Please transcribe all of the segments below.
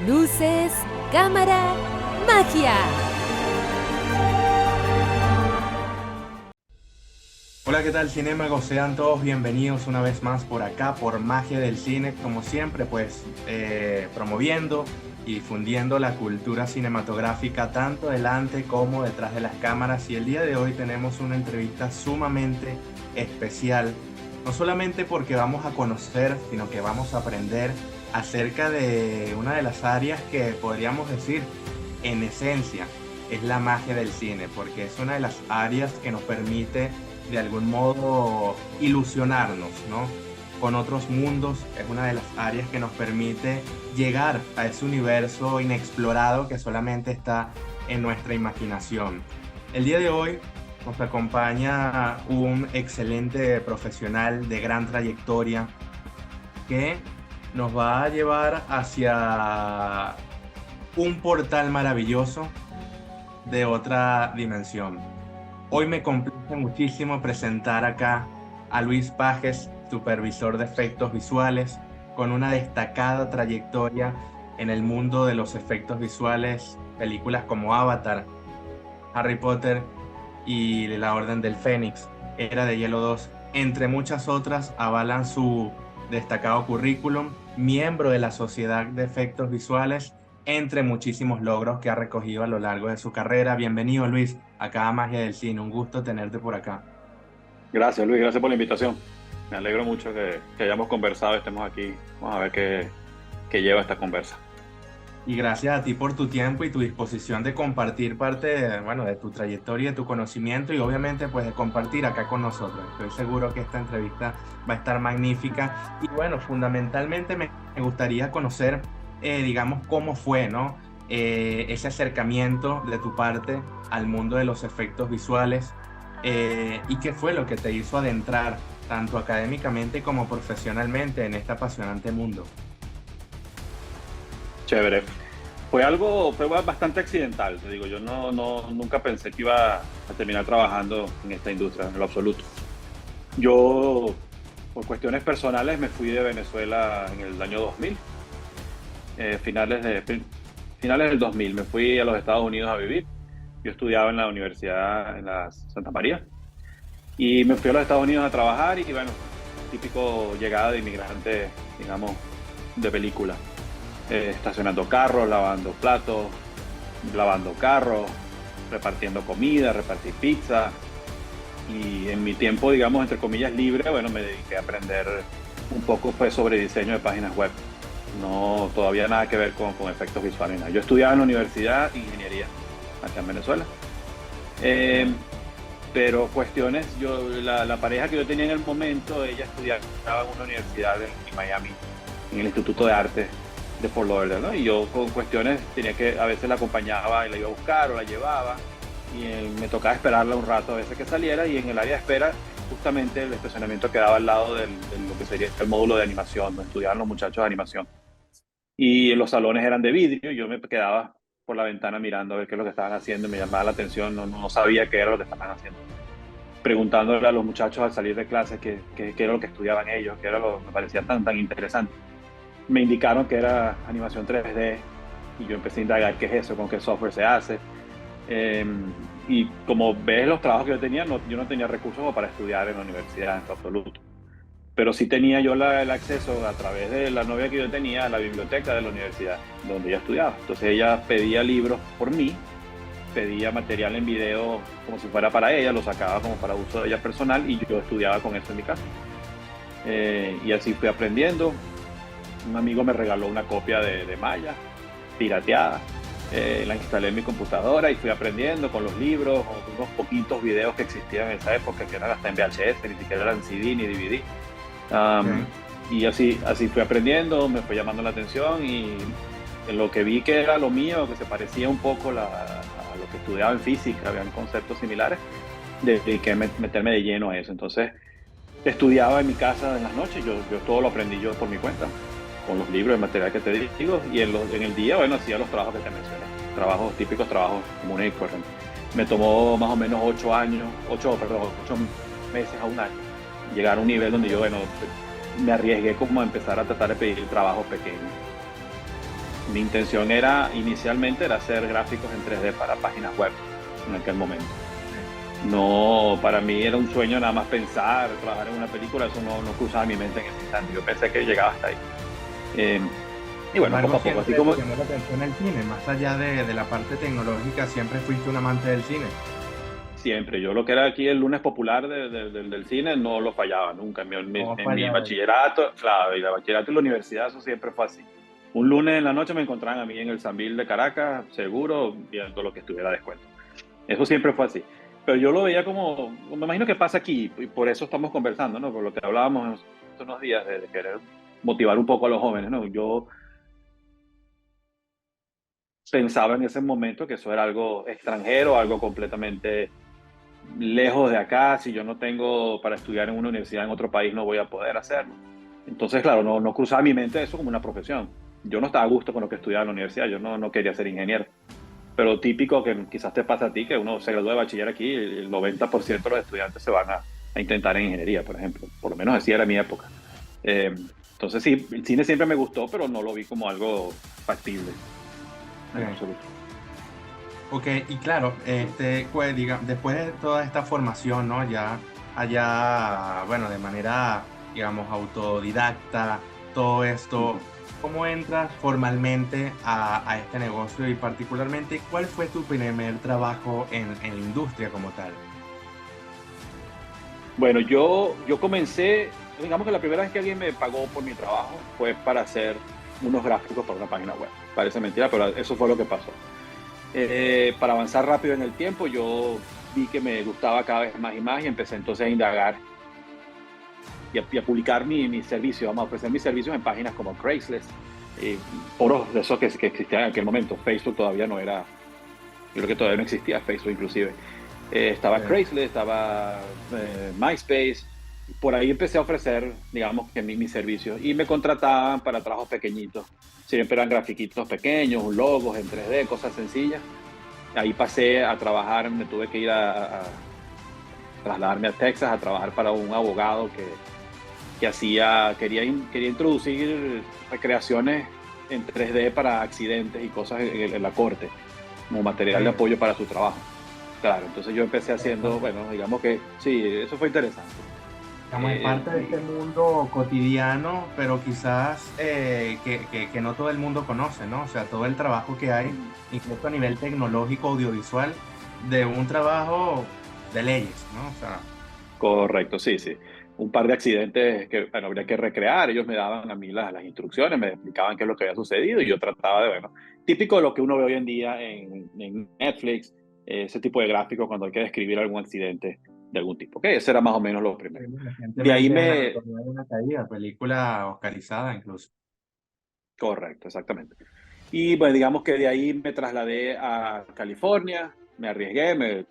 Luces, cámara, magia. Hola, ¿qué tal, cinémagos? Sean todos bienvenidos una vez más por acá, por Magia del Cine, como siempre, pues promoviendo y difundiendo la cultura cinematográfica tanto delante como detrás de las cámaras. Y el día de hoy tenemos una entrevista sumamente especial, no solamente porque vamos a conocer, sino que vamos a aprender acerca de una de las áreas que podríamos decir, en esencia, es la magia del cine, porque es una de las áreas que nos permite de algún modo ilusionarnos, ¿no? Con otros mundos. Es una de las áreas que nos permite llegar a ese universo inexplorado que solamente está en nuestra imaginación. El día de hoy nos acompaña un excelente profesional de gran trayectoria que nos va a llevar hacia un portal maravilloso de otra dimensión. Hoy me complace muchísimo presentar acá a Luis Pajes, supervisor de efectos visuales, con una destacada trayectoria en el mundo de los efectos visuales. Películas como Avatar, Harry Potter y La Orden del Fénix, Era de Hielo 2, entre muchas otras, avalan su destacado currículum, miembro de la Sociedad de Efectos Visuales, entre muchísimos logros que ha recogido a lo largo de su carrera. Bienvenido, Luis, a cada Magia del Cine. Un gusto tenerte por acá. Gracias, Luis, gracias por la invitación. Me alegro mucho que hayamos conversado y estemos aquí. Vamos a ver qué lleva esta conversa. Y gracias a ti por tu tiempo y tu disposición de compartir parte de, bueno, de tu trayectoria, de tu conocimiento y obviamente pues de compartir acá con nosotros. Estoy seguro que esta entrevista va a estar magnífica y bueno, fundamentalmente me gustaría conocer, digamos, cómo fue, ¿no? Ese acercamiento de tu parte al mundo de los efectos visuales, y qué fue lo que te hizo adentrar tanto académicamente como profesionalmente en este apasionante mundo. Chévere. Fue bastante accidental, te digo. Yo nunca pensé que iba a terminar trabajando en esta industria, en lo absoluto. Yo, por cuestiones personales, me fui de Venezuela en el año 2000, finales del 2000. Me fui a los Estados Unidos a vivir. Yo estudiaba en la universidad en la Santa María y me fui a los Estados Unidos a trabajar y bueno, típico llegada de inmigrante, digamos, de película. Estacionando carros, lavando platos, lavando carros, repartiendo comida, repartir pizza. Y en mi tiempo, digamos, entre comillas, libre, bueno, me dediqué a aprender un poco pues, sobre diseño de páginas web. No, todavía nada que ver con efectos visuales. Nada. Yo estudiaba en la universidad ingeniería acá en Venezuela. Pero cuestiones, la pareja que yo tenía en el momento, ella estudiaba en una universidad en Miami, en el Instituto de Arte de Fort Lauderdale, ¿no? Y yo con cuestiones a veces la acompañaba y la iba a buscar o la llevaba y me tocaba esperarla un rato a veces que saliera y en el área de espera justamente el estacionamiento quedaba al lado de lo que sería el módulo de animación, donde estudiaban los muchachos de animación. Y los salones eran de vidrio y yo me quedaba por la ventana mirando a ver qué es lo que estaban haciendo y me llamaba la atención, no sabía qué era lo que estaban haciendo. Preguntándole a los muchachos al salir de clase qué era lo que estudiaban ellos, qué era lo que me parecía tan interesante. Me indicaron que era animación 3D y yo empecé a indagar qué es eso, con qué software se hace. Y como ves los trabajos que yo tenía, yo no tenía recursos como para estudiar en la universidad en lo absoluto. Pero sí tenía yo el acceso a través de la novia que yo tenía a la biblioteca de la universidad donde ella estudiaba. Entonces ella pedía libros por mí, pedía material en video como si fuera para ella, lo sacaba como para uso de ella personal y yo estudiaba con eso en mi casa. Y así fui aprendiendo. Un amigo me regaló una copia de Maya, pirateada. La instalé en mi computadora y fui aprendiendo con los libros, con unos poquitos videos que existían en esa época, que eran hasta en VHS, ni siquiera eran CD ni DVD. Y así fui aprendiendo, me fue llamando la atención y en lo que vi que era lo mío, que se parecía un poco a lo que estudiaba en física, habían conceptos similares, dediqué meterme de lleno a eso. Entonces estudiaba en mi casa en las noches, yo todo lo aprendí yo por mi cuenta, con los libros, el material que te digo, y en el día, bueno, hacía los trabajos que te mencioné, típicos trabajos comunes y corrientes. Me tomó más o menos 8 meses a un año, llegar a un nivel donde yo, bueno, me arriesgué como a empezar a tratar de pedir trabajos pequeños. Mi intención inicialmente era hacer gráficos en 3D para páginas web en aquel momento. No, para mí era un sueño nada más pensar, trabajar en una película, eso no cruzaba mi mente en ese instante. Yo pensé que llegaba hasta ahí. Eh, y bueno, poco a poco, así como... Te llamó la atención el cine, más allá de la parte tecnológica, siempre fuiste un amante del cine. Siempre, yo lo que era aquí el lunes popular del cine no lo fallaba nunca. En mi bachillerato, claro, y la bachillerato y la universidad, eso siempre fue así. Un lunes en la noche me encontraban a mí en el Sambil de Caracas, seguro, viendo lo que estuviera de descuento. Eso siempre fue así. Pero yo lo veía como, me imagino que pasa aquí, y por eso estamos conversando, ¿no? Por lo que hablábamos hace unos días de querer motivar un poco a los jóvenes, ¿no? Yo pensaba en ese momento que eso era algo extranjero, algo completamente lejos de acá. Si yo no tengo para estudiar en una universidad en otro país, no voy a poder hacerlo. Entonces, claro, no cruzaba mi mente eso como una profesión. Yo no estaba a gusto con lo que estudiaba en la universidad, yo no quería ser ingeniero. Pero típico que quizás te pasa a ti, que uno se gradúa de bachiller aquí, el 90% de los estudiantes se van a intentar en ingeniería, por ejemplo. Por lo menos así era mi época. Entonces sí, el cine siempre me gustó, pero no lo vi como algo factible. En absoluto. Ok, y claro, pues, después de toda esta formación, ¿no? Ya allá, bueno, de manera, digamos, autodidacta, todo esto, ¿cómo entras formalmente a este negocio? Y particularmente, ¿cuál fue tu primer trabajo en la industria como tal? Bueno, yo comencé, digamos que la primera vez que alguien me pagó por mi trabajo fue para hacer unos gráficos para una página web. Parece mentira, pero eso fue lo que pasó. Para avanzar rápido en el tiempo, yo vi que me gustaba cada vez más y empecé entonces a indagar y a publicar mi servicio, vamos a ofrecer mis servicios en páginas como Craigslist, foros de esos que existían en aquel momento. Facebook todavía no era, yo creo que todavía no existía Facebook inclusive. Estaba Craigslist, estaba MySpace. Por ahí empecé a ofrecer, digamos, que mis servicios y me contrataban para trabajos pequeñitos. Siempre eran grafiquitos pequeños, logos en 3D, cosas sencillas. Ahí pasé a trabajar, me tuve que ir a trasladarme a Texas a trabajar para un abogado que quería introducir recreaciones en 3D para accidentes y cosas en la corte, como material de apoyo para su trabajo. Claro, entonces yo empecé haciendo, bueno, digamos que sí, eso fue interesante. Estamos en parte de este mundo cotidiano, pero quizás que no todo el mundo conoce, ¿no? O sea, todo el trabajo que hay, incluso a nivel tecnológico, audiovisual, de un trabajo de leyes, ¿no? O sea, Correcto, sí. Un par de accidentes que, bueno, habría que recrear. Ellos me daban a mí las instrucciones, me explicaban qué es lo que había sucedido y yo trataba de, bueno, típico de lo que uno ve hoy en día en Netflix, ese tipo de gráficos cuando hay que describir algún accidente de algún tipo. Okay, ese era más o menos lo primero. De ahí recientemente Anatomía de una caída, película oscarizada incluso. Correcto, exactamente. Y bueno, digamos que de ahí me trasladé a California, me arriesgué,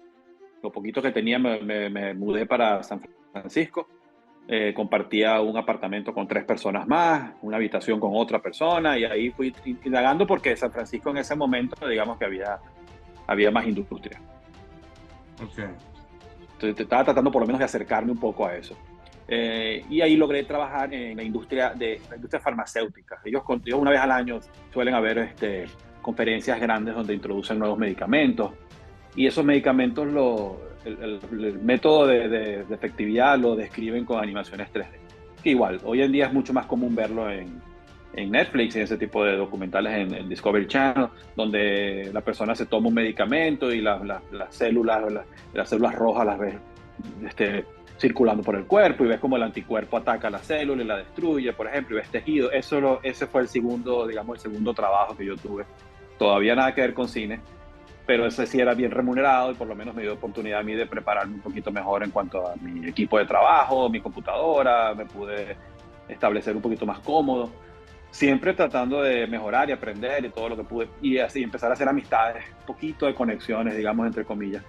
lo poquito que tenía me mudé para San Francisco. Compartía un apartamento con 3 personas más, una habitación con otra persona, y ahí fui indagando porque San Francisco en ese momento, digamos que había más industria. Okay. Entonces estaba tratando por lo menos de acercarme un poco a eso. Y ahí logré trabajar en la industria farmacéutica. Ellos una vez al año suelen haber conferencias grandes donde introducen nuevos medicamentos, y esos medicamentos, el método de efectividad lo describen con animaciones 3D. Que igual, hoy en día es mucho más común verlo en Netflix y ese tipo de documentales en Discovery Channel, donde la persona se toma un medicamento y las células rojas las ves circulando por el cuerpo y ves como el anticuerpo ataca a la célula y la destruye, por ejemplo, y ves tejido. Ese fue el segundo trabajo que yo tuve. Todavía nada que ver con cine, pero ese sí era bien remunerado y por lo menos me dio oportunidad a mí de prepararme un poquito mejor en cuanto a mi equipo de trabajo, mi computadora, me pude establecer un poquito más cómodo, siempre tratando de mejorar y aprender y todo lo que pude, y así empezar a hacer amistades, un poquito de conexiones, digamos, entre comillas.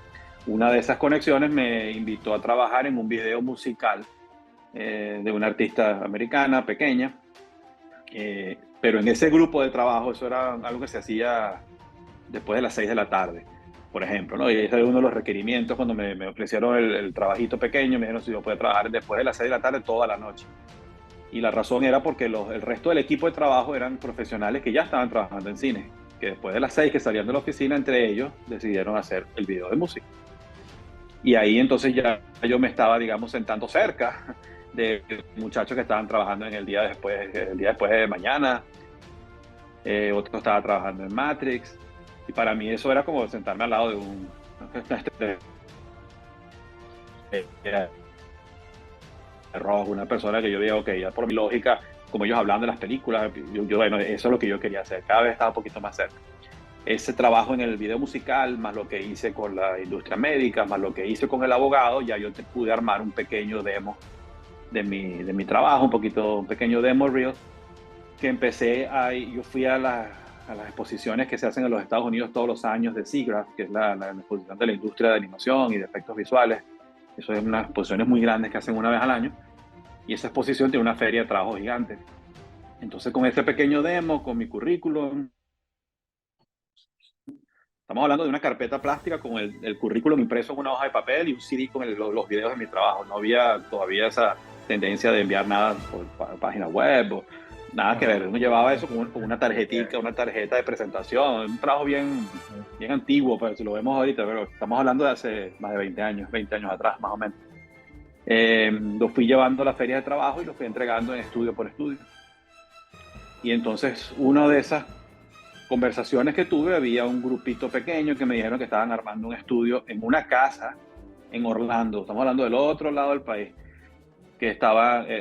Una de esas conexiones me invitó a trabajar en un video musical de una artista americana pequeña, pero en ese grupo de trabajo eso era algo que se hacía después de las 6 de la tarde, por ejemplo, ¿no? Y ese era uno de los requerimientos cuando me ofrecieron el trabajito pequeño, me dijeron si yo podía trabajar después de las 6 de la tarde toda la noche. Y la razón era porque el resto del equipo de trabajo eran profesionales que ya estaban trabajando en cine, que después de las 6 que salían de la oficina, entre ellos decidieron hacer el video de música. Y ahí entonces ya yo me estaba, digamos, sentando cerca de muchachos que estaban trabajando en el día después de mañana. Otro estaba trabajando en Matrix. Y para mí eso era como sentarme al lado de un... rojo, una persona que yo digo, ok, ya por mi lógica, como ellos hablan de las películas, bueno, eso es lo que yo quería hacer, cada vez estaba un poquito más cerca. Ese trabajo en el video musical, más lo que hice con la industria médica, más lo que hice con el abogado, ya yo pude armar un pequeño demo de mi trabajo, un pequeño demo reel, que yo fui a las exposiciones que se hacen en los Estados Unidos todos los años de SIGGRAPH, que es la exposición de la industria de animación y de efectos visuales. Eso es unas exposiciones muy grandes que hacen una vez al año. Y esa exposición tiene una feria de trabajo gigante. Entonces, con ese pequeño demo, con mi currículum, estamos hablando de una carpeta plástica con el currículum impreso en una hoja de papel y un CD con los videos de mi trabajo. No había todavía esa tendencia de enviar nada por página web o nada que ver. Uno llevaba eso con una tarjetita, una tarjeta de presentación. Un trabajo bien antiguo, pero si lo vemos ahorita, pero estamos hablando de hace más de 20 años atrás, más o menos. Lo fui llevando a la feria de trabajo y lo fui entregando en estudio por estudio. Y entonces, una de esas conversaciones que tuve, había un grupito pequeño que me dijeron que estaban armando un estudio en una casa en Orlando. Estamos hablando del otro lado del país, que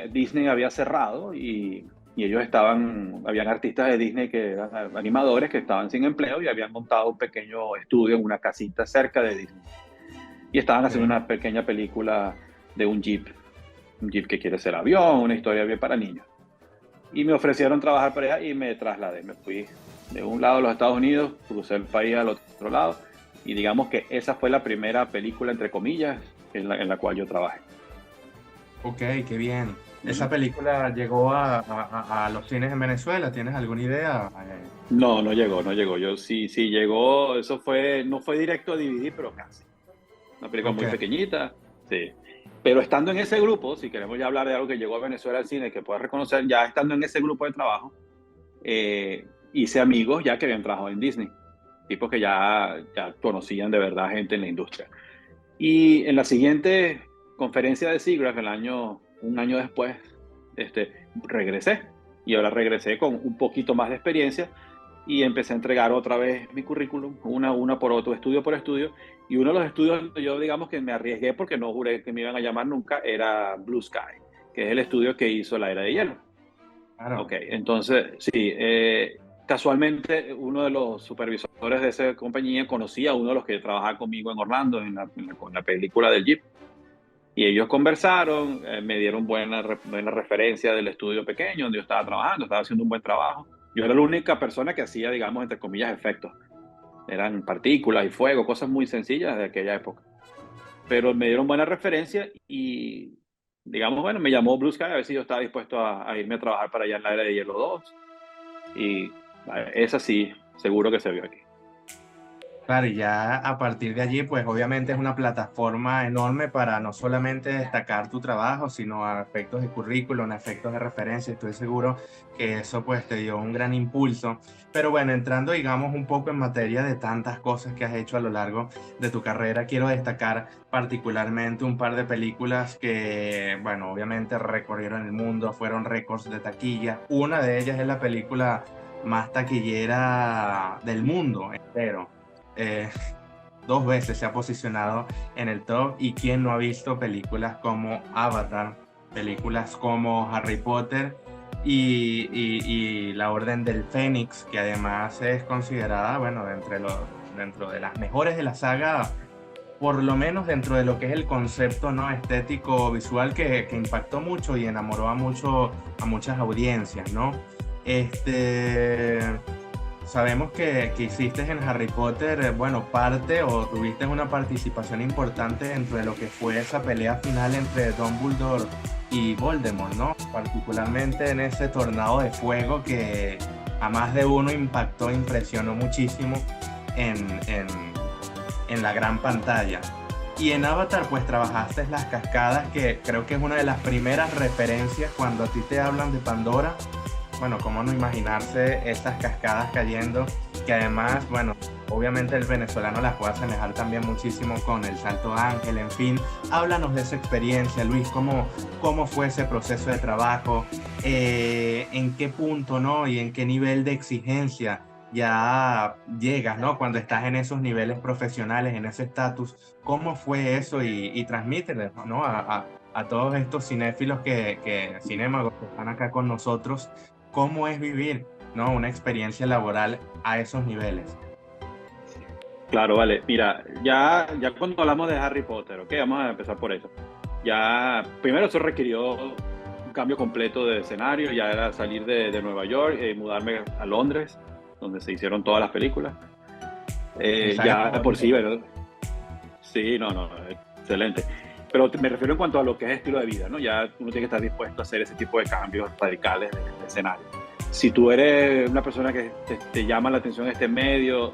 Disney había cerrado y ellos habían artistas de Disney que eran animadores que estaban sin empleo y habían montado un pequeño estudio en una casita cerca de Disney. Y estaban haciendo una pequeña película de un jeep que quiere ser avión, una historia bien para niños. Y me ofrecieron trabajar para allá y me trasladé. Me fui de un lado de los Estados Unidos, crucé el país al otro lado y digamos que esa fue la primera película, entre comillas, en la cual yo trabajé. Ok, qué bien. ¿Esa película llegó a los cines en Venezuela? ¿Tienes alguna idea? No llegó. Yo sí llegó, no fue directo a DVD, pero casi. Una película muy pequeñita, sí. Pero estando en ese grupo, si queremos ya hablar de algo que llegó a Venezuela al cine, que puedas reconocer, ya estando en ese grupo de trabajo, hice amigos ya que habían trabajado en Disney, tipos que ya conocían de verdad gente en la industria. Y en la siguiente conferencia de SIGGRAPH, un año después, regresé. Y ahora regresé con un poquito más de experiencia y empecé a entregar otra vez mi currículum, una por otro, estudio por estudio. Y uno de los estudios donde yo, digamos, que me arriesgué porque no juré que me iban a llamar nunca, era Blue Sky, que es el estudio que hizo La Era de Hielo. Claro. Ok, entonces, sí, casualmente uno de los supervisores de esa compañía conocía a uno de los que trabajaba conmigo en Orlando, en la película del Jeep. Y ellos conversaron, me dieron buena referencia del estudio pequeño donde yo estaba trabajando, estaba haciendo un buen trabajo. Yo era la única persona que hacía, digamos, entre comillas, efectos. Eran partículas y fuego, cosas muy sencillas de aquella época. Pero me dieron buena referencia y, digamos, bueno, me llamó Blue Sky a ver si yo estaba dispuesto a irme a trabajar para allá en La Era de Hielo 2. Y esa sí, seguro que se vio aquí. Claro, y ya a partir de allí, pues obviamente es una plataforma enorme para no solamente destacar tu trabajo, sino a efectos de currículum, a efectos de referencia. Estoy seguro que eso pues te dio un gran impulso. Pero bueno, entrando digamos un poco en materia de tantas cosas que has hecho a lo largo de tu carrera, quiero destacar particularmente un par de películas que, bueno, obviamente recorrieron el mundo, fueron récords de taquilla. Una de ellas es la película más taquillera del mundo entero. 2 veces se ha posicionado en el top, y quién no ha visto películas como Avatar, películas como Harry Potter y La Orden del Fénix, que además es considerada, bueno, dentro de las mejores de la saga, por lo menos dentro de lo que es el concepto, ¿no?, estético visual que impactó mucho y enamoró a muchas audiencias, ¿no? Sabemos que hiciste en Harry Potter, bueno, tuviste una participación importante dentro de lo que fue esa pelea final entre Dumbledore y Voldemort, ¿no? Particularmente en ese tornado de fuego que a más de uno impresionó muchísimo en la gran pantalla. Y en Avatar pues trabajaste las cascadas, que creo que es una de las primeras referencias cuando a ti te hablan de Pandora. Bueno, cómo no imaginarse estas cascadas cayendo, que además, bueno, obviamente el venezolano las puede asemejar también muchísimo con el Salto Ángel, en fin. Háblanos de esa experiencia, Luis, cómo fue ese proceso de trabajo, en qué punto, ¿no? Y en qué nivel de exigencia ya llegas, ¿no? Cuando estás en esos niveles profesionales, en ese estatus, ¿cómo fue eso? Y transmítele, ¿no? A todos estos cinéfilos cinémagos que están acá con nosotros, cómo es vivir, ¿no? Una experiencia laboral a esos niveles. Claro, vale. Mira, ya cuando hablamos de Harry Potter, ok, vamos a empezar por eso. Ya, primero eso requirió un cambio completo de escenario, ya era salir de Nueva York y mudarme a Londres, donde se hicieron todas las películas. Ya de por sí, ¿verdad? Sí, no, excelente. Pero me refiero en cuanto a lo que es estilo de vida, ¿no? Ya uno tiene que estar dispuesto a hacer ese tipo de cambios radicales de escenario. Si tú eres una persona que te llama la atención este medio,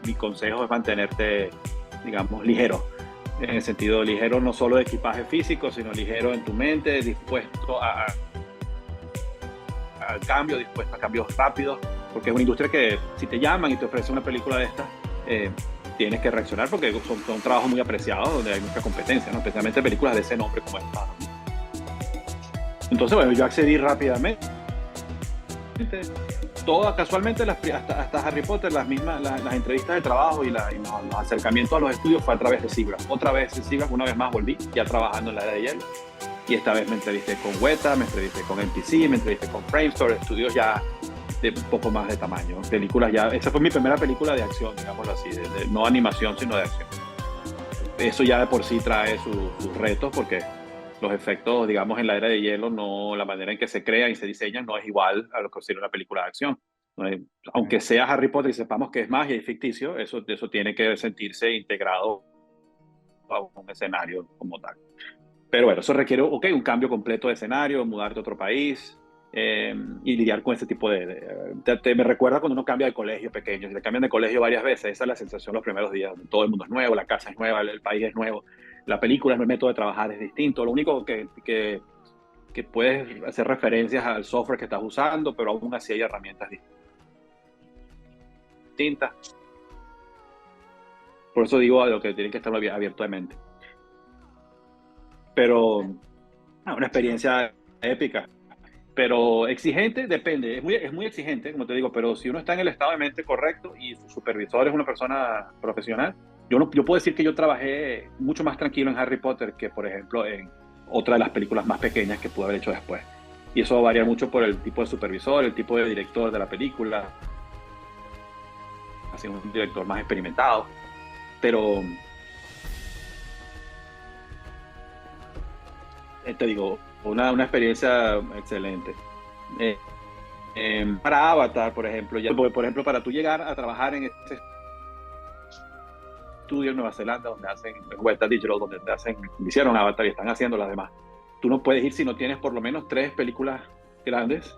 mi consejo es mantenerte, digamos, ligero. En el sentido ligero no solo de equipaje físico, sino ligero en tu mente, dispuesto al cambio, dispuesto a cambios rápidos, porque es una industria que si te llaman y te ofrecen una película de estas, tienes que reaccionar porque son trabajos muy apreciados donde hay mucha competencia, ¿no? Especialmente películas de ese nombre como esta, ¿no? Entonces, bueno, yo accedí rápidamente. Todas, casualmente, hasta Harry Potter, las entrevistas de trabajo y los acercamientos a los estudios fue a través de SIGGRAPH. Otra vez en SIGGRAPH, una vez más volví, ya trabajando en la Era de Hielo. Y esta vez me entrevisté con Weta, me entrevisté con MTC, me entrevisté con Framestore, estudios ya de un poco más de tamaño. Películas ya, esa fue mi primera película de acción, digámoslo así, no animación, sino de acción. Eso ya de por sí trae sus retos porque los efectos, digamos, en la Era de Hielo, no, la manera en que se crean y se diseñan no es igual a lo que sería una película de acción. Aunque sea Harry Potter y sepamos que es magia y ficticio, eso tiene que sentirse integrado a un escenario como tal. Pero bueno, eso requiere un cambio completo de escenario, mudarte a otro país y lidiar con ese tipo me recuerda cuando uno cambia de colegio pequeño, si te cambian de colegio varias veces, esa es la sensación los primeros días, todo el mundo es nuevo, la casa es nueva, el país es nuevo, la película, el método de trabajar es distinto, lo único que puedes hacer referencias al software que estás usando, pero aún así hay herramientas distintas. Por eso digo lo que tienen que estar abierto de mente. Pero una experiencia épica, pero exigente, depende, es muy exigente, como te digo, pero si uno está en el estado de mente correcto y su supervisor es una persona profesional, yo puedo decir que yo trabajé mucho más tranquilo en Harry Potter que, por ejemplo, en otra de las películas más pequeñas que pude haber hecho después. Y eso varía mucho por el tipo de supervisor, el tipo de director de la película, así un director más experimentado, pero te digo, una experiencia excelente. Para Avatar, por ejemplo, para tú llegar a trabajar en este estudio en Nueva Zelanda, donde hacen Weta Digital, donde hicieron Avatar y están haciendo las demás, tú no puedes ir si no tienes por lo menos 3 películas grandes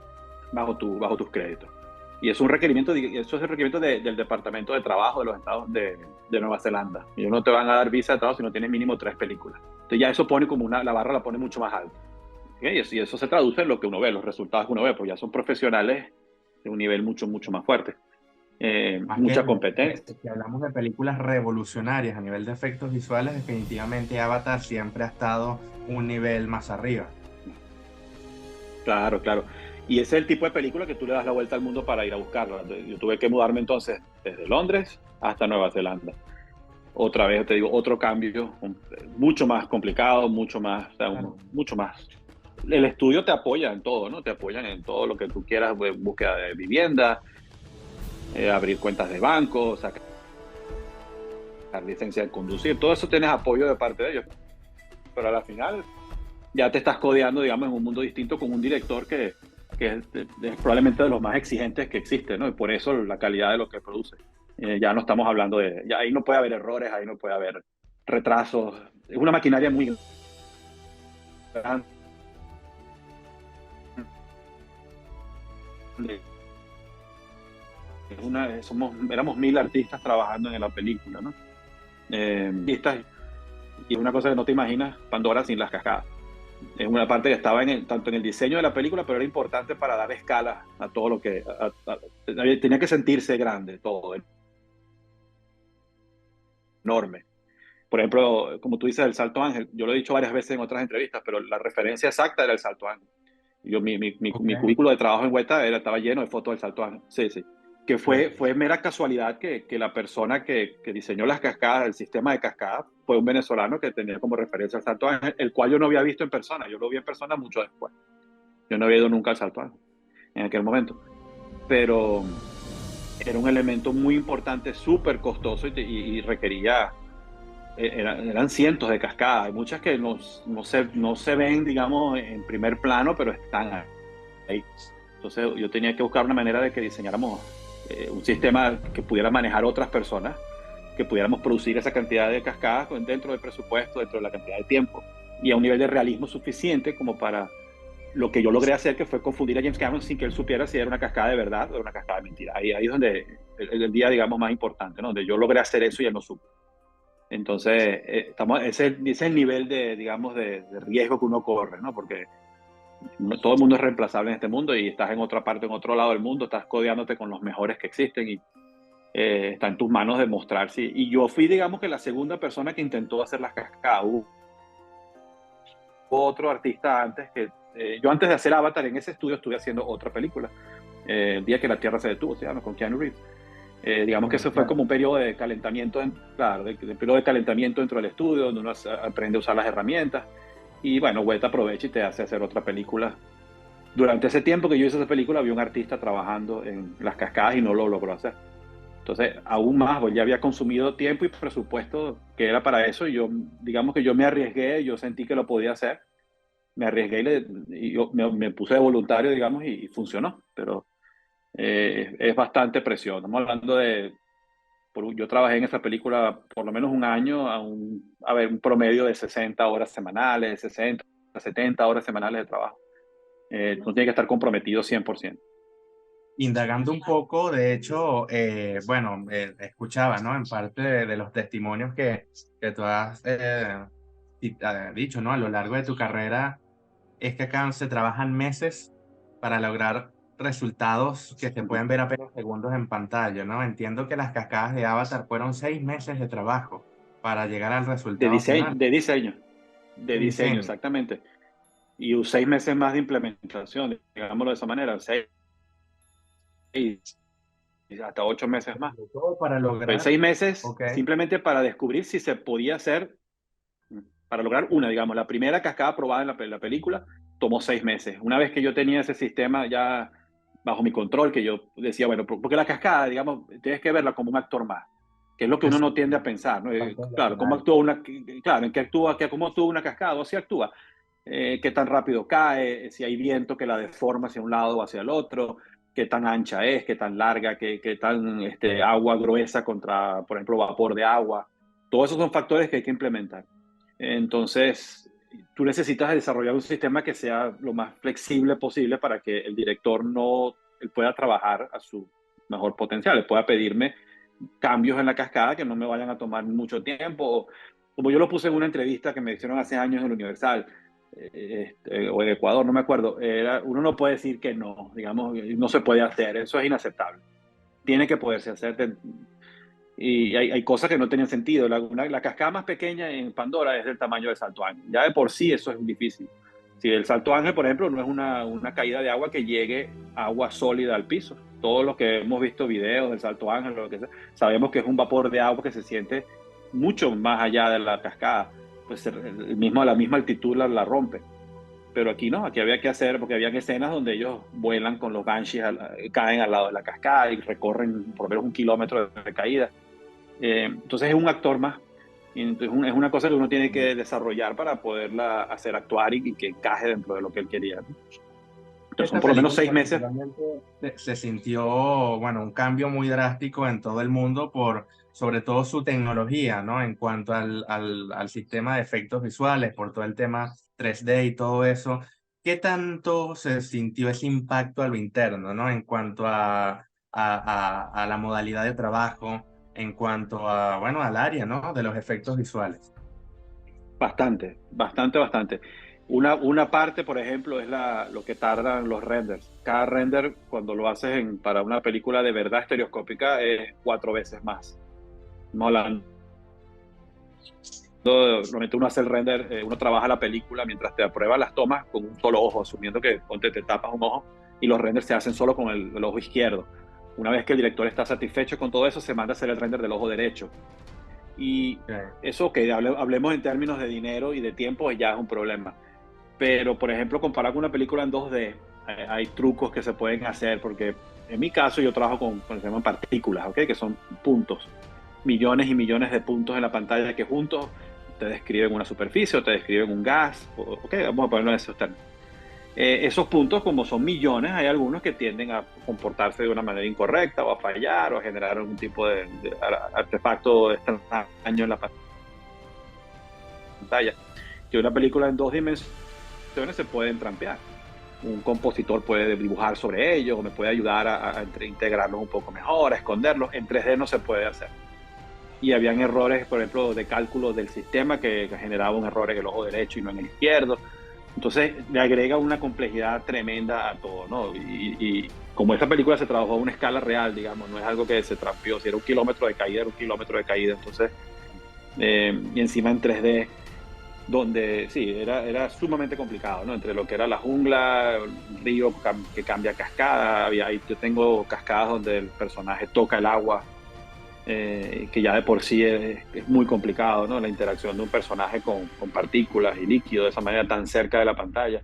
bajo tus créditos. Y es un requerimiento, del Departamento de Trabajo de los Estados de Nueva Zelanda. Ellos no te van a dar visa de trabajo si no tienes mínimo 3 películas. Entonces ya eso pone como la barra la pone mucho más alta. ¿Okay? Y eso se traduce en lo que uno ve, los resultados que uno ve, porque ya son profesionales de un nivel mucho, mucho más fuerte. Mucha competencia. Si hablamos de películas revolucionarias a nivel de efectos visuales, definitivamente Avatar siempre ha estado un nivel más arriba. Claro. Y ese es el tipo de película que tú le das la vuelta al mundo para ir a buscarla. Yo tuve que mudarme entonces desde Londres hasta Nueva Zelanda. Otra vez, te digo, otro cambio mucho más complicado, mucho más. El estudio te apoya en todo, ¿no? Te apoyan en todo lo que tú quieras, búsqueda de vivienda, abrir cuentas de banco, sacar licencia de conducir. Todo eso tienes apoyo de parte de ellos. Pero a la final ya te estás codeando, digamos, en un mundo distinto con un director que es probablemente de los más exigentes que existe, ¿no? Y por eso la calidad de lo que produce. Ya no estamos hablando ya ahí no puede haber errores, ahí no puede haber retrasos. Es una maquinaria muy grande. Éramos 1000 artistas trabajando en la película, ¿no? Y es una cosa que no te imaginas Pandora sin las cascadas. Es una parte que estaba tanto en el diseño de la película, pero era importante para dar escala a todo lo que... tenía que sentirse grande, todo, enorme. Por ejemplo, como tú dices, el Salto Ángel, yo lo he dicho varias veces en otras entrevistas, pero la referencia exacta era el Salto Ángel. Ok. Mi cubículo de trabajo en Weta estaba lleno de fotos del Salto Ángel. Sí, sí. Que fue mera casualidad que la persona que diseñó las cascadas, el sistema de cascadas, fue un venezolano que tenía como referencia al Salto Ángel, el cual yo no había visto en persona. Yo lo vi en persona mucho después. Yo no había ido nunca al Salto Ángel en aquel momento. Pero era un elemento muy importante, súper costoso y requería eran cientos de cascadas, hay muchas que no se ven, digamos, en primer plano, pero están ahí. Entonces yo tenía que buscar una manera de que diseñáramos un sistema que pudiera manejar otras personas, que pudiéramos producir esa cantidad de cascadas dentro del presupuesto, dentro de la cantidad de tiempo, y a un nivel de realismo suficiente como para lo que yo logré hacer, que fue confundir a James Cameron sin que él supiera si era una cascada de verdad o era una cascada de mentira. Ahí es donde el día, digamos, más importante, ¿no? Donde yo logré hacer eso y él no supo. Entonces, ese es el nivel de, digamos, de riesgo que uno corre, ¿no? Porque todo el mundo es reemplazable en este mundo y estás en otra parte, en otro lado del mundo, estás codeándote con los mejores que existen y está en tus manos demostrar si... Y yo fui, digamos, que la segunda persona que intentó hacer las cascadas. Hubo otro artista antes que... yo antes de hacer Avatar en ese estudio estuve haciendo otra película, El día que la Tierra se detuvo, se llama, con Keanu Reeves. Digamos que eso fue como un periodo de calentamiento, claro, de periodo de calentamiento dentro del estudio, donde uno aprende a usar las herramientas. Y bueno, Weta aprovecha y te hace hacer otra película. Durante ese tiempo que yo hice esa película, había un artista trabajando en las cascadas y no lo logró hacer. Entonces, aún más, pues ya había consumido tiempo y presupuesto que era para eso. Y yo, digamos que yo me arriesgué, yo sentí que lo podía hacer. Me arriesgué y yo me puse de voluntario, digamos, y funcionó. Pero es bastante presión. Estamos hablando de yo trabajé en esa película por lo menos un año, a ver, un promedio de 60 horas semanales, 60, 70 horas semanales de trabajo. Uno tiene que estar comprometido 100%. Indagando un poco, de hecho, bueno, escuchaba, ¿no? En parte de los testimonios que tú has dicho, ¿no? A lo largo de tu carrera, es que acá se trabajan meses para lograr resultados que se pueden ver apenas segundos en pantalla, ¿no? Entiendo que las cascadas de Avatar fueron 6 meses de trabajo para llegar al De resultado diseño, final. de diseño, de De diseño, diseño. exactamente. Y 6 meses más de implementación, digámoslo de esa manera, 6 hasta 8 meses más. Sobre todo para Pues lograr, 6 meses ok, simplemente para descubrir si se podía hacer, para lograr una, digamos, la primera cascada probada en la película tomó 6 meses. Una vez que yo tenía ese sistema ya bajo mi control, que yo decía, bueno, porque la cascada, digamos, tienes que verla como un actor más, que es lo que uno no tiende a pensar, ¿no? parte de la Claro, ¿cómo final. actúa claro, en qué actúa, cómo actúa una cascada o si actúa? Qué tan rápido cae, si hay viento que la deforma hacia un lado o hacia el otro, qué tan ancha es, qué tan larga, qué tan agua gruesa contra, por ejemplo, vapor de agua. Todos esos son factores que hay que implementar. Entonces, tú necesitas desarrollar un sistema que sea lo más flexible posible para que el director no él pueda trabajar a su mejor potencial, él pueda pedirme cambios en la cascada que no me vayan a tomar mucho tiempo. Como yo lo puse en una entrevista que me hicieron hace años en el Universal, o en Ecuador, no me acuerdo, uno no puede decir que no, digamos, no se puede hacer, eso es inaceptable. Tiene que poderse hacer. Y hay cosas que no tenían sentido. La cascada más pequeña en Pandora es del tamaño del Salto Ángel. Ya de por sí eso es difícil. Si el Salto Ángel, por ejemplo, no es una caída de agua que llegue agua sólida al piso. Todos los que hemos visto videos del Salto Ángel, lo que sea, sabemos que es un vapor de agua que se siente mucho más allá de la cascada. Pues a la misma altitud la rompe. Pero aquí no, aquí había que hacer, porque había escenas donde ellos vuelan con los Banshees, caen al lado de la cascada y recorren por lo menos 1 kilómetro de caída. Entonces es un actor más. Y entonces es una cosa que uno tiene que desarrollar para poderla hacer actuar y que encaje dentro de lo que él quería, ¿no? Entonces son Esta por lo menos película 6 meses. particularmente se sintió, bueno, un cambio muy drástico en todo el mundo por, sobre todo su tecnología, ¿no? En cuanto al sistema de efectos visuales, por todo el tema 3D y todo eso. ¿Qué tanto se sintió ese impacto a lo interno, ¿no? En cuanto a la modalidad de trabajo, en cuanto a, bueno, al área, ¿no? De los efectos visuales. Bastante, bastante, bastante. Una parte, por ejemplo, es lo que tardan los renders. Cada render, cuando lo haces para una película de verdad estereoscópica, es 4 veces más. No hablando, normalmente uno hace el render, uno trabaja la película mientras te aprueba las tomas con un solo ojo, asumiendo que ponte, te tapas un ojo y los renders se hacen solo con el ojo izquierdo. Una vez que el director está satisfecho con todo eso, se manda a hacer el render del ojo derecho. Y Ok. eso que hablemos en términos de dinero y de tiempo ya es un problema. Pero, por ejemplo, comparado con una película en 2D, hay trucos que se pueden hacer, porque en mi caso yo trabajo con se llaman partículas, ¿ok? Que son puntos, millones y millones de puntos en la pantalla que juntos te describen una superficie o te describen un gas, ¿ok? Vamos a ponerlo en esos términos. Esos puntos, como son millones, hay algunos que tienden a comportarse de una manera incorrecta o a fallar o a generar algún tipo de artefacto extraño en la pantalla. Que una película en 2 dimensiones se pueden trampear. Un compositor puede dibujar sobre ellos o me puede ayudar a integrarlos un poco mejor, a esconderlos. En 3D no se puede hacer. Y habían errores, por ejemplo, de cálculo del sistema que generaba un error en el ojo derecho y no en el izquierdo. Entonces le agrega una complejidad tremenda a todo, ¿no? Y como esta película se trabajó a una escala real, digamos, no es algo que se trampeó. Si era 1 kilómetro de caída, era 1 kilómetro de caída. Entonces, y encima en 3D, donde sí, era sumamente complicado, ¿no? Entre lo que era la jungla, el río que cambia cascada, yo tengo cascadas donde el personaje toca el agua, que ya de por sí es muy complicado, ¿no? La interacción de un personaje con partículas y líquido de esa manera tan cerca de la pantalla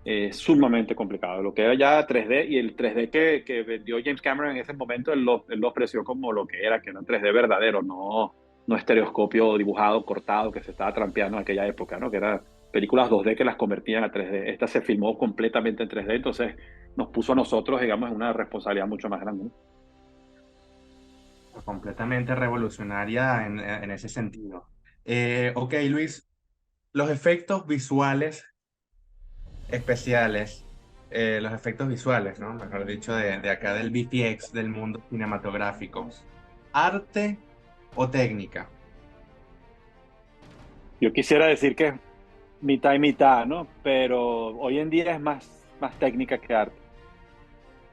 es sumamente complicado. Lo que era ya 3D y el 3D que vendió James Cameron en ese momento, él lo ofreció como lo que era 3D verdadero, no estereoscopio dibujado, cortado, que se estaba trampeando en aquella época, ¿no? Que eran películas 2D que las convertían a 3D. Esta se filmó completamente en 3D, entonces nos puso a nosotros, digamos, en una responsabilidad mucho más grande, ¿no? Completamente revolucionaria en ese sentido. Ok, Luis, los efectos visuales especiales, los efectos visuales, ¿no? Mejor dicho, de acá del VFX, del mundo cinematográfico. ¿Arte o técnica? Yo quisiera decir que es mitad y mitad, ¿no? Pero hoy en día es más técnica que arte.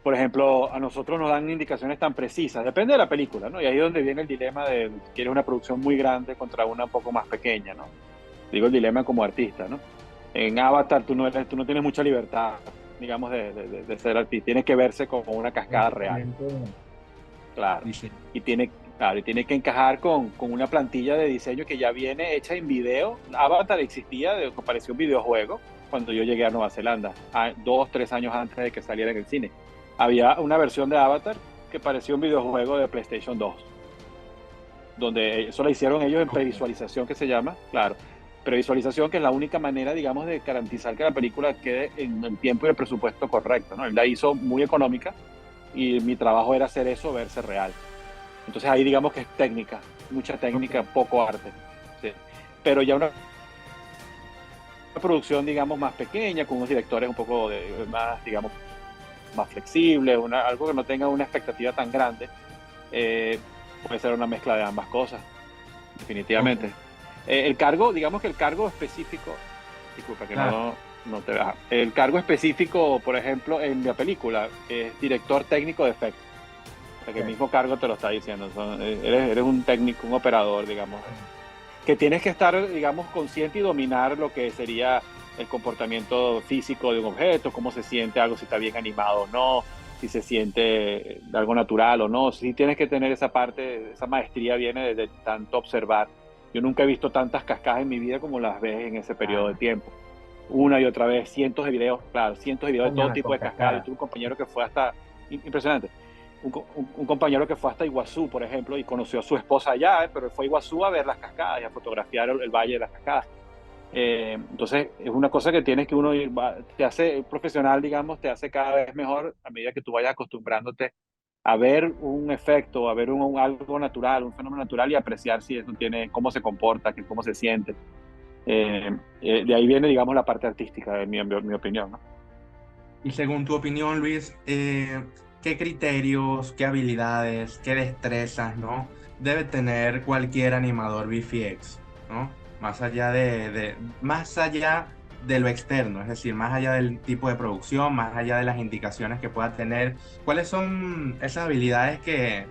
Por ejemplo, a nosotros nos dan indicaciones tan precisas, depende de la película, ¿no? Y ahí es donde viene el dilema de quieres una producción muy grande contra una un poco más pequeña, ¿no? Digo el dilema como artista, ¿no? En Avatar tú no tienes mucha libertad, digamos, de ser artista. Tienes que verse como una cascada real, Completamente claro. dice, Y tiene que encajar con una plantilla de diseño que ya viene hecha en video. Avatar existía, parecía un videojuego cuando yo llegué a Nueva Zelanda, 2, 3 años antes de que saliera en el cine. Había una versión de Avatar que parecía un videojuego de PlayStation 2, donde eso lo hicieron ellos en previsualización, que se llama, claro. Previsualización, que es la única manera, digamos, de garantizar que la película quede en el tiempo y el presupuesto correcto, ¿no? Él la hizo muy económica y mi trabajo era hacer eso, verse real. Entonces ahí digamos que es técnica, mucha técnica, poco arte. Sí. Pero ya una producción, digamos, más pequeña, con unos directores un poco más, digamos, más flexibles, algo que no tenga una expectativa tan grande, eh, puede ser una mezcla de ambas cosas, definitivamente. El cargo, digamos que el cargo específico, disculpa que claro. no te veas, el cargo específico, por ejemplo, en la película, es director técnico de efectos. O sea, que el mismo cargo te lo está diciendo. Eres un técnico, un operador, digamos, que tienes que estar, digamos, consciente y dominar lo que sería el comportamiento físico de un objeto, cómo se siente algo, si está bien animado o no, si se siente algo natural o no. Sí tienes que tener esa parte, esa maestría viene de tanto observar. Yo nunca he visto tantas cascadas en mi vida como las ves en ese periodo de Claro. tiempo. Una y otra vez, cientos de videos, claro, cientos de videos de todo Mañana tipo con de cascadas. Yo cascada. tuve un compañero que fue hasta, impresionante, un compañero que fue hasta Iguazú, por ejemplo, y conoció a su esposa allá, pero fue a Iguazú a ver las cascadas y a fotografiar el valle de las cascadas. Entonces, es una cosa que tienes que uno ir, te hace profesional, digamos, te hace cada vez mejor a medida que tú vayas acostumbrándote a ver un efecto, a ver algo natural, un fenómeno natural y apreciar si eso tiene, cómo se comporta, cómo se siente. De ahí viene, digamos, la parte artística, en mi opinión, ¿no? Y según tu opinión, Luis, ¿qué criterios, qué habilidades, qué destrezas, ¿no? debe tener cualquier animador VFX, ¿no? más allá más allá de lo externo, es decir, más allá del tipo de producción, más allá de las indicaciones que pueda tener, ¿cuáles son esas habilidades que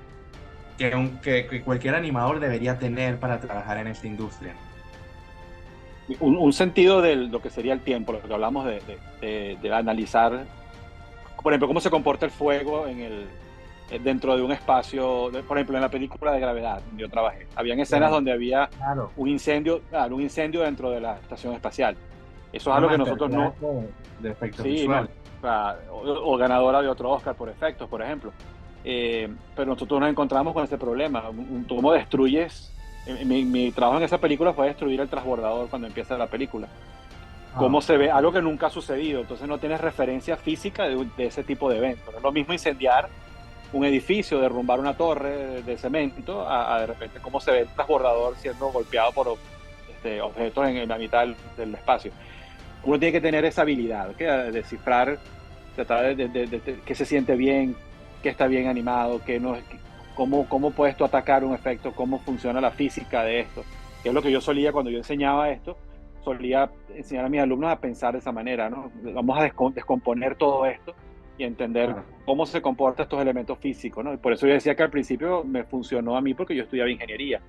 cualquier animador debería tener para trabajar en esta industria? Un sentido de lo que sería el tiempo, lo que hablamos de analizar, por ejemplo, cómo se comporta el fuego dentro de un espacio, por ejemplo, en la película de Gravedad, donde yo trabajé. Habían escenas donde había Claro, un incendio, claro, un incendio dentro de la estación espacial. Eso es una algo que nosotros no, masterclass de efectos sí, no, visuales. o ganadora de otro Oscar por efectos, por ejemplo. Pero nosotros nos encontramos con ese problema. ¿Cómo destruyes? Mi trabajo en esa película fue destruir el transbordador cuando empieza la película. Ah, Cómo se ve, algo que nunca ha sucedido. Entonces no tienes referencia física de ese tipo de evento. No es lo mismo incendiar un edificio, derrumbar una torre de cemento, a de repente cómo se ve el transbordador siendo golpeado por objetos en la mitad del espacio. Uno tiene que tener esa habilidad, que descifrar, tratar de qué se siente bien, qué está bien animado, qué no, cómo puedes tú atacar un efecto, cómo funciona la física de esto, que es lo que yo solía cuando yo enseñaba esto, solía enseñar a mis alumnos a pensar de esa manera, ¿no? Vamos a descomponer todo esto y entender claro. cómo se comportan estos elementos físicos, ¿no? Y por eso yo decía que al principio me funcionó a mí porque yo estudiaba ingeniería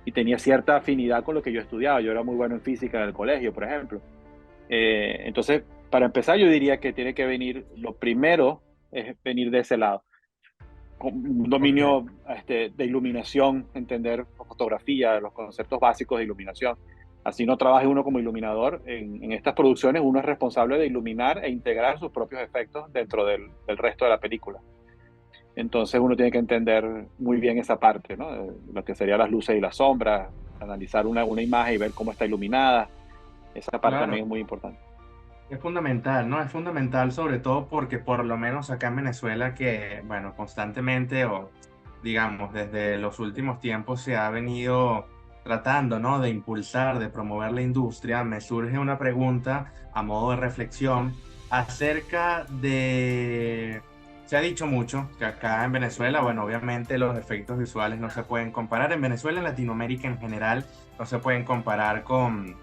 y tenía cierta afinidad con lo que yo estudiaba. Yo era muy bueno en física en el colegio, por ejemplo. Entonces, para empezar, yo diría que tiene que venir, lo primero es venir de ese lado, con un Ok, dominio de iluminación, entender fotografía, los conceptos básicos de iluminación. Así no trabaje uno como iluminador. En estas producciones uno es responsable de iluminar e integrar sus propios efectos dentro del resto de la película. Entonces uno tiene que entender muy bien esa parte, ¿no? Lo que serían las luces y las sombras, analizar una imagen y ver cómo está iluminada. Esa parte claro. también es muy importante. Es fundamental, ¿no? Es fundamental sobre todo porque por lo menos acá en Venezuela que, bueno, constantemente o digamos desde los últimos tiempos se ha venido tratando, ¿no? De impulsar, de promover la industria. Me surge una pregunta a modo de reflexión acerca de... Se ha dicho mucho que acá en Venezuela, bueno, obviamente los efectos visuales no se pueden comparar. En Venezuela, en Latinoamérica en general, no se pueden comparar con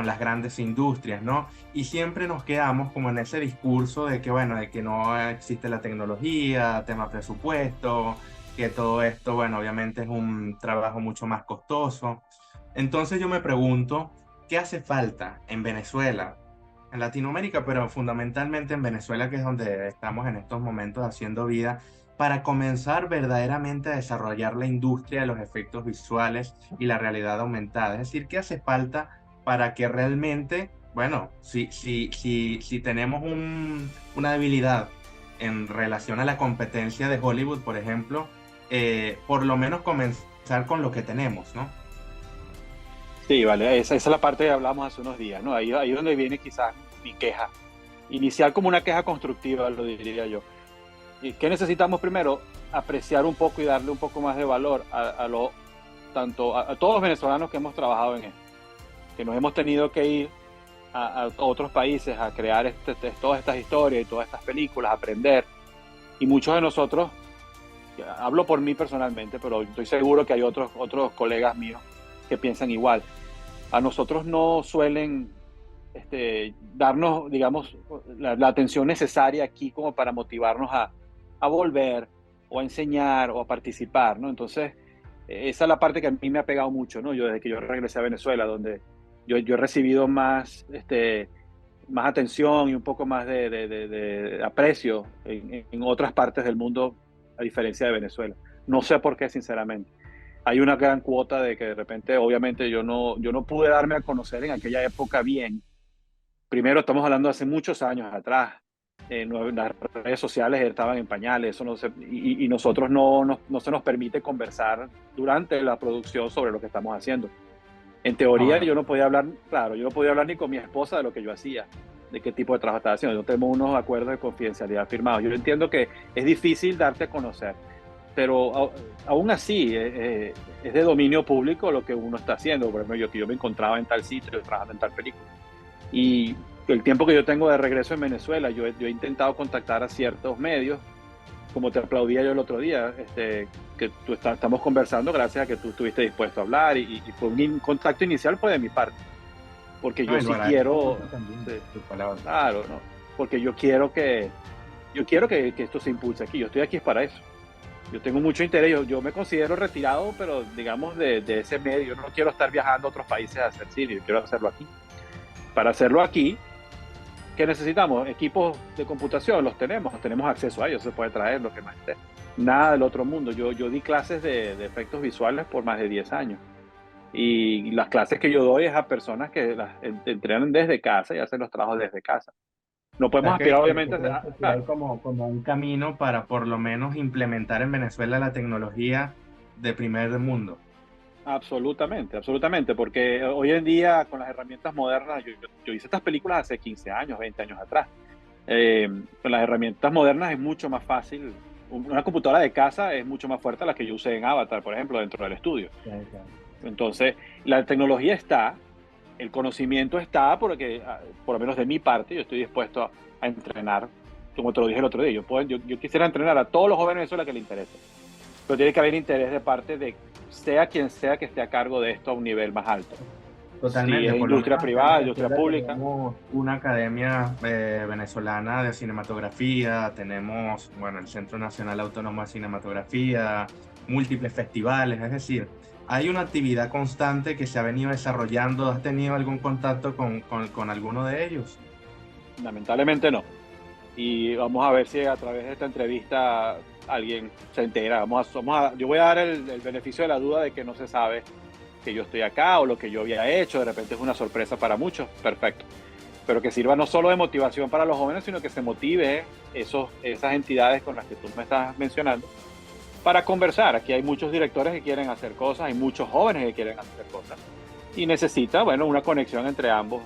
las grandes industrias, ¿no? Y siempre nos quedamos como en ese discurso de que, bueno, de que no existe la tecnología, tema presupuesto, que todo esto, bueno, obviamente es un trabajo mucho más costoso. Entonces yo me pregunto, ¿qué hace falta en Venezuela, en Latinoamérica, pero fundamentalmente en Venezuela, que es donde estamos en estos momentos haciendo vida, para comenzar verdaderamente a desarrollar la industria de los efectos visuales y la realidad aumentada? Es decir, ¿qué hace falta para que realmente, bueno, si tenemos una debilidad en relación a la competencia de Hollywood, por ejemplo, por lo menos comenzar con lo que tenemos, ¿no? Sí, vale, esa es la parte que hablamos hace unos días, ¿no? Ahí es donde viene quizás mi queja. Iniciar como una queja constructiva, lo diría yo. ¿Y qué necesitamos primero? Apreciar un poco y darle un poco más de valor a todos los venezolanos que hemos trabajado en esto, que nos hemos tenido que ir a otros países a crear todas estas historias y todas estas películas, aprender. Y muchos de nosotros, hablo por mí personalmente, pero estoy seguro que hay otros colegas míos que piensan igual. A nosotros no suelen darnos, digamos, la atención necesaria aquí como para motivarnos a volver o a enseñar o a participar, ¿no? Entonces, esa es la parte que a mí me ha pegado mucho, ¿no? Yo desde que yo regresé a Venezuela, donde yo he recibido más atención y un poco más de aprecio en otras partes del mundo, a diferencia de Venezuela. No sé por qué, sinceramente. Hay una gran cuota de que de repente, obviamente, yo no pude darme a conocer en aquella época bien. Primero, estamos hablando de hace muchos años atrás. Las redes sociales estaban en pañales, y nosotros no se nos permite conversar durante la producción sobre lo que estamos haciendo. En Ah, teoría, bueno, yo no podía hablar, claro, yo no podía hablar ni con mi esposa de lo que yo hacía, de qué tipo de trabajo estaba haciendo. No tenemos unos acuerdos de confidencialidad firmados. Yo entiendo que es difícil darte a conocer, pero aún así es de dominio público lo que uno está haciendo. Por ejemplo, yo me encontraba en tal sitio, trabajando en tal película. Y el tiempo que yo tengo de regreso en Venezuela, yo he intentado contactar a ciertos medios, como te aplaudía yo el otro día, que estamos conversando gracias a que tú estuviste dispuesto a hablar y fue un contacto inicial fue de mi parte. porque No, yo y lo sí agradezco quiero, mucho también sí, tu palabra. claro, ¿no? Porque yo quiero que esto se impulse aquí, yo estoy aquí para eso. Yo tengo mucho interés, yo me considero retirado, pero digamos de ese medio, yo no quiero estar viajando a otros países a hacer cine, yo quiero hacerlo aquí. Para hacerlo aquí, ¿qué necesitamos? Equipos de computación, los tenemos acceso a ellos, se puede traer lo que más esté. Nada del otro mundo. Yo di clases de efectos visuales por más de 10 años. Y las clases que yo doy es a personas que las entrenan desde casa y hacen los trabajos desde casa. No O podemos sea, aspirar, que obviamente, crees que sí hay claro, como un camino para por lo menos implementar en Venezuela la tecnología de primer mundo. absolutamente, absolutamente, porque hoy en día con las herramientas modernas, yo hice estas películas hace 15 años, 20 años atrás. Con las herramientas modernas es mucho más fácil. Una computadora de casa es mucho más fuerte a la que yo usé en Avatar, por ejemplo, dentro del estudio. Sí, claro. Entonces, la tecnología está, el conocimiento está, porque por lo menos de mi parte, yo estoy dispuesto a entrenar, como te lo dije el otro día, yo quisiera entrenar a todos los jóvenes de Venezuela que le interese, pero tiene que haber interés de parte de sea quien sea que esté a cargo de esto a un nivel más alto. Si Totalmente, es por lo industria menos acá en privada, industria Venezuela pública, tenemos una academia venezolana de cinematografía, tenemos, bueno, el Centro Nacional Autónomo de Cinematografía, múltiples festivales, es decir, hay una actividad constante que se ha venido desarrollando. ¿Has tenido algún contacto con alguno de ellos? lamentablemente no. Y vamos a ver si a través de esta entrevista alguien se entera. Yo voy a dar el beneficio de la duda de que no se sabe que yo estoy acá o lo que yo había hecho. De repente es una sorpresa para muchos. Perfecto. Pero que sirva no solo de motivación para los jóvenes, sino que se motive esas entidades con las que tú me estás mencionando para conversar. Aquí hay muchos directores que quieren hacer cosas, hay muchos jóvenes que quieren hacer cosas y necesita, bueno, una conexión entre ambos.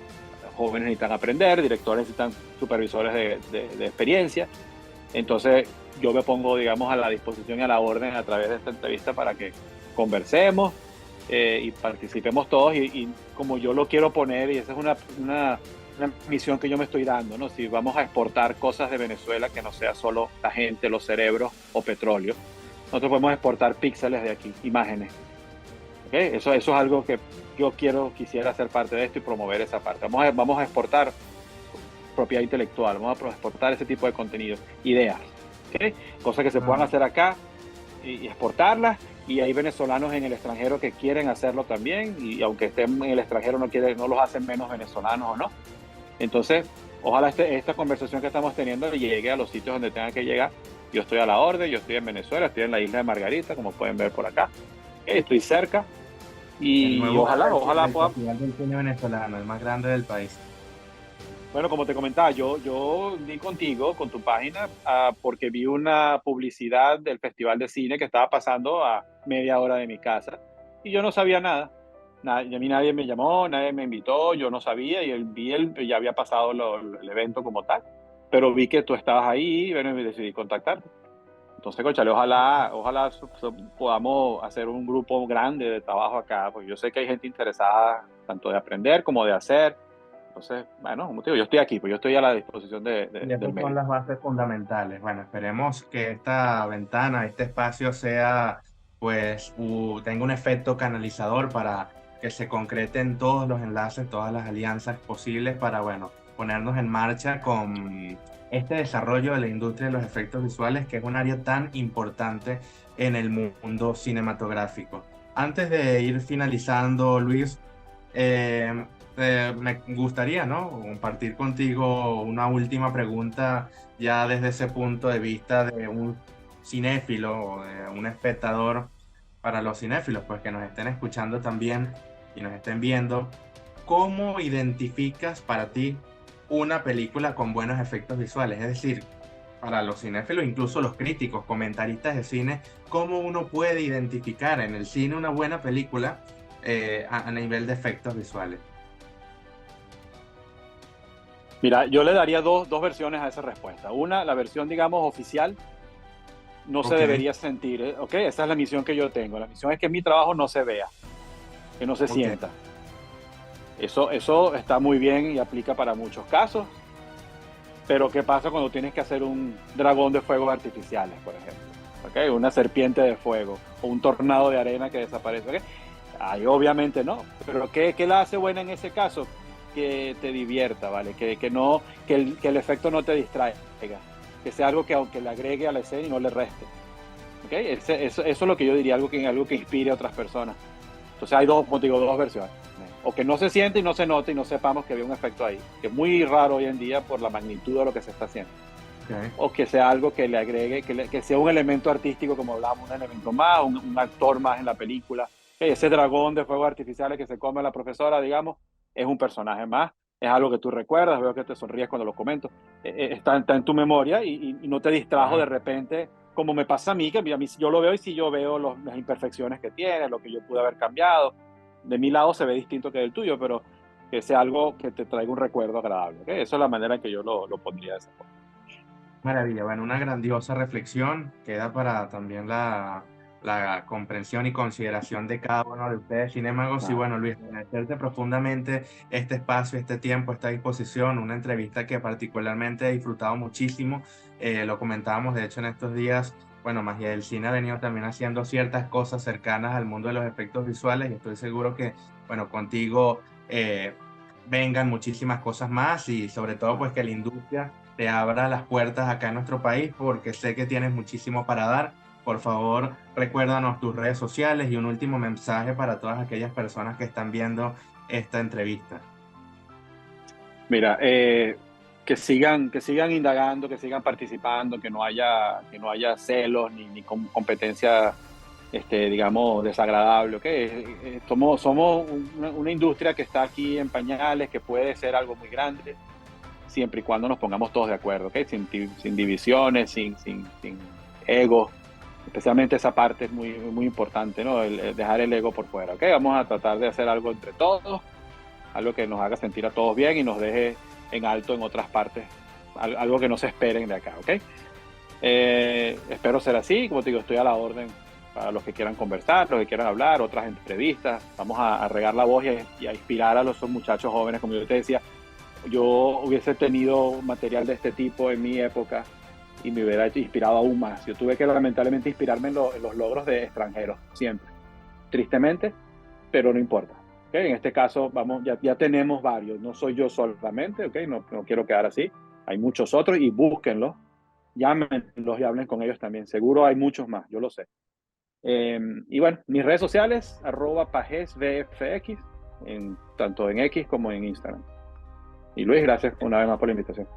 Jóvenes necesitan aprender, directores necesitan supervisores de experiencia. Entonces yo me pongo, digamos, a la disposición y a la orden a través de esta entrevista para que conversemos y participemos todos y como yo lo quiero poner, y esa es una misión que yo me estoy dando, ¿no? Si vamos a exportar cosas de Venezuela que no sea solo la gente, los cerebros o petróleo, nosotros podemos exportar píxeles de aquí, imágenes. ¿Okay? Eso es algo que yo quisiera ser parte de esto y promover esa parte. Vamos a exportar propiedad intelectual, vamos a exportar ese tipo de contenido, ideas, ¿okay? Cosas que se puedan hacer acá y exportarlas. Y hay venezolanos en el extranjero que quieren hacerlo también, y aunque estén en el extranjero no los hacen menos venezolanos o no. Entonces, ojalá esta conversación que estamos teniendo llegue a los sitios donde tenga que llegar. Yo estoy a la orden, yo estoy en Venezuela, estoy en la isla de Margarita, como pueden ver por acá. Estoy cerca El y nuevo ojalá podamos. Festival del Cine Venezolano, el más grande del país. Bueno, como te comentaba, yo di contigo, con tu página, porque vi una publicidad del Festival de Cine que estaba pasando a media hora de mi casa y yo no sabía nada. A mí nadie me llamó, nadie me invitó, yo no sabía y ya había pasado el evento como tal. Pero vi que tú estabas ahí y bueno, y decidí contactarte. Entonces, cónchale, ojalá podamos hacer un grupo grande de trabajo acá, porque yo sé que hay gente interesada tanto de aprender como de hacer. Entonces, bueno, como te digo, yo estoy aquí, pues yo estoy a la disposición Y del esas son medio. las bases fundamentales. Bueno, esperemos que esta ventana, este espacio sea, pues, tenga un efecto canalizador para que se concreten todos los enlaces, todas las alianzas posibles para, bueno, ponernos en marcha con este desarrollo de la industria de los efectos visuales, que es un área tan importante en el mundo cinematográfico. Antes de ir finalizando, Luis, eh, me gustaría, ¿no? Compartir contigo una última pregunta ya desde ese punto de vista de un cinéfilo o de un espectador para los cinéfilos, pues que nos estén escuchando también y nos estén viendo. ¿Cómo identificas para ti una película con buenos efectos visuales? Es decir, para los cinéfilos, incluso los críticos, comentaristas de cine, ¿cómo uno puede identificar en el cine una buena película a nivel de efectos visuales? Mira, yo le daría dos versiones a esa respuesta. Una, la versión, digamos, oficial, no se Ok, debería sentir, ¿eh? ¿Ok? Esa es la misión que yo tengo. La misión es que mi trabajo no se vea, que no se ok. sienta. Eso está muy bien y aplica para muchos casos, pero ¿qué pasa cuando tienes que hacer un dragón de fuegos artificiales, por ejemplo? ¿Okay? Una serpiente de fuego o un tornado de arena que desaparece. ¿Okay? Ahí obviamente no, pero ¿qué la hace buena en ese caso? que te divierta, ¿vale? No, que el efecto no te distraiga, que sea algo que aunque le agregue a la escena y no le reste. ¿Okay? Eso es lo que yo diría, algo que inspire a otras personas. Entonces hay dos, como te digo, dos versiones. O que no se siente y no se note y no sepamos que había un efecto ahí, que es muy raro hoy en día por la magnitud de lo que se está haciendo. Okay. O que sea algo que le agregue, que sea un elemento artístico, como hablábamos, un elemento más, un actor más en la película. Ese dragón de fuegos artificiales que se come la profesora, digamos, es un personaje más, es algo que tú recuerdas, veo que te sonríes cuando lo comento, está en tu memoria y no te distrajo de repente, como me pasa a mí, que a mí yo lo veo y si yo veo las imperfecciones que tiene, lo que yo pude haber cambiado, de mi lado se ve distinto que del tuyo, pero que sea algo que te traiga un recuerdo agradable. ¿Okay? Esa es la manera en que yo lo pondría de esa forma. Maravilla, bueno, una grandiosa reflexión. Queda para también la comprensión y consideración de cada uno de ustedes, cinémagos. Y bueno, Luis, agradecerte profundamente este espacio, este tiempo, esta disposición, una entrevista que particularmente he disfrutado muchísimo. Lo comentábamos, de hecho, en estos días. Bueno, Magia del Cine ha venido también haciendo ciertas cosas cercanas al mundo de los efectos visuales y estoy seguro que, bueno, contigo vengan muchísimas cosas más y sobre todo pues que la industria te abra las puertas acá en nuestro país porque sé que tienes muchísimo para dar. Por favor, recuérdanos tus redes sociales y un último mensaje para todas aquellas personas que están viendo esta entrevista. Mira, que sigan indagando, que sigan participando, que no haya celos ni competencia, digamos, desagradable. ¿Okay? Somos una industria que está aquí en pañales, que puede ser algo muy grande, siempre y cuando nos pongamos todos de acuerdo, ¿okay? Sin divisiones, sin ego. Especialmente esa parte es muy, muy importante, ¿no? El dejar el ego por fuera. ¿Okay? Vamos a tratar de hacer algo entre todos, algo que nos haga sentir a todos bien y nos deje en alto en otras partes, algo que no se esperen de acá. ¿Okay? Espero ser así, como te digo, estoy a la orden para los que quieran conversar, los que quieran hablar, otras entrevistas. Vamos a regar la voz y a inspirar a los muchachos jóvenes, como yo te decía. Yo hubiese tenido material de este tipo en mi época y me hubiera inspirado aún más. Yo tuve que lamentablemente inspirarme en los logros de extranjeros, siempre. Tristemente, pero no importa. ¿Okay? En este caso, ya tenemos varios. No soy yo solamente, ¿okay? No quiero quedar así. Hay muchos otros y búsquenlos. Llámenlos y hablen con ellos también. Seguro hay muchos más, yo lo sé. Y bueno, mis redes sociales, @pajesvfx, tanto en X como en Instagram. Y Luis, gracias una vez más por la invitación.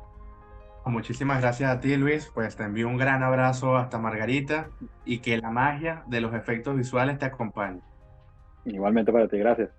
Muchísimas gracias a ti, Luis. Pues te envío un gran abrazo hasta Margarita y que la magia de los efectos visuales te acompañe. Igualmente para ti, gracias.